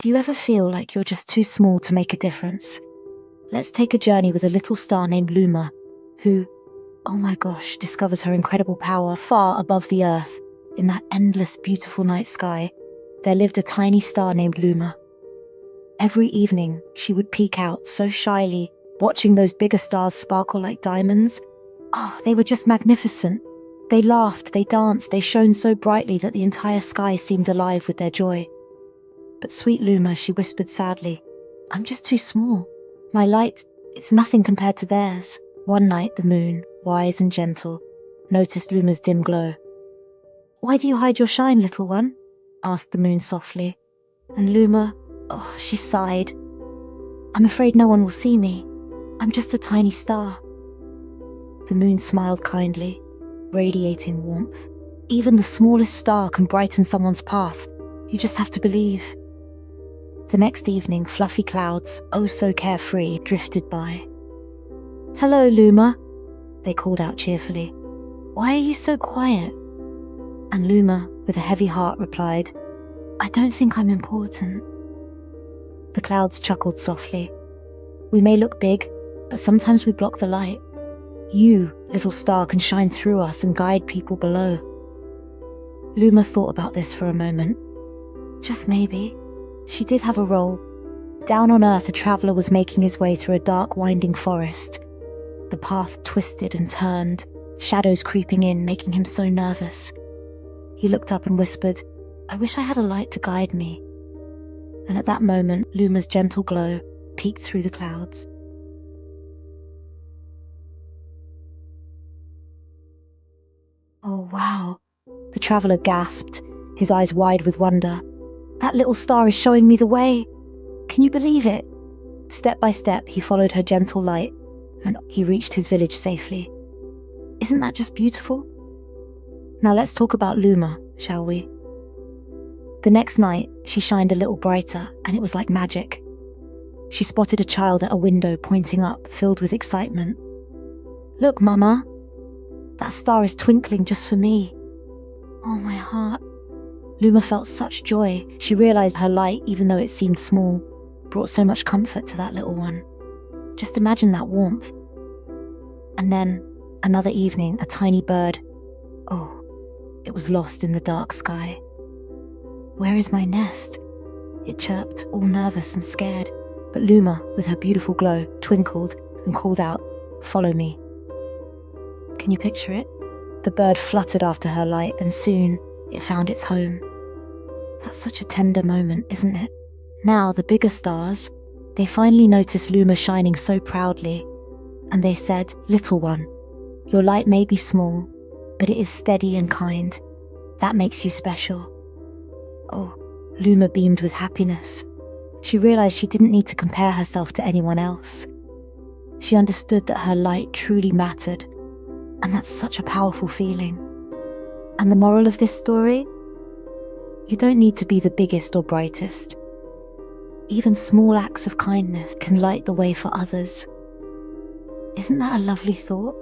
Do you ever feel like you're just too small to make a difference? Let's take a journey with a little star named Luma, who, oh my gosh, discovers her incredible power far above the Earth. In that endless, beautiful night sky, there lived a tiny star named Luma. Every evening, she would peek out so shyly, watching those bigger stars sparkle like diamonds. Oh, they were just magnificent. They laughed, they danced, they shone so brightly that the entire sky seemed alive with their joy. But sweet Luma, she whispered sadly, I'm just too small. My light, it's nothing compared to theirs. One night, the moon, wise and gentle, noticed Luma's dim glow. Why do you hide your shine, little one? Asked the moon softly. And Luma, oh, she sighed. I'm afraid no one will see me. I'm just a tiny star. The moon smiled kindly, radiating warmth. Even the smallest star can brighten someone's path. You just have to believe. The next evening, fluffy clouds, oh so carefree, drifted by. Hello, Luma, they called out cheerfully. Why are you so quiet? And Luma, with a heavy heart, replied, I don't think I'm important. The clouds chuckled softly. We may look big, but sometimes we block the light. You, little star, can shine through us and guide people below. Luma thought about this for a moment. Just maybe. She did have a role. Down on Earth, a traveller was making his way through a dark, winding forest. The path twisted and turned, shadows creeping in, making him so nervous. He looked up and whispered, I wish I had a light to guide me. And at that moment, Luma's gentle glow peeked through the clouds. Oh, wow. The traveller gasped, his eyes wide with wonder. That little star is showing me the way. Can you believe it? Step by step, he followed her gentle light, and he reached his village safely. Isn't that just beautiful? Now let's talk about Luma, shall we? The next night, she shined a little brighter, and it was like magic. She spotted a child at a window pointing up, filled with excitement. Look, Mama, that star is twinkling just for me. Oh, my heart. Luma felt such joy. She realized her light, even though it seemed small, brought so much comfort to that little one. Just imagine that warmth. And then, another evening, a tiny bird, oh, it was lost in the dark sky. Where is my nest? It chirped, all nervous and scared. But Luma, with her beautiful glow, twinkled and called out, Follow me. Can you picture it? The bird fluttered after her light, and soon it found its home. That's such a tender moment, isn't it? Now, the bigger stars, they finally noticed Luma shining so proudly, and they said, Little one, your light may be small, but it is steady and kind. That makes you special. Oh, Luma beamed with happiness. She realized she didn't need to compare herself to anyone else. She understood that her light truly mattered, and that's such a powerful feeling. And the moral of this story? You don't need to be the biggest or brightest. Even small acts of kindness can light the way for others. Isn't that a lovely thought?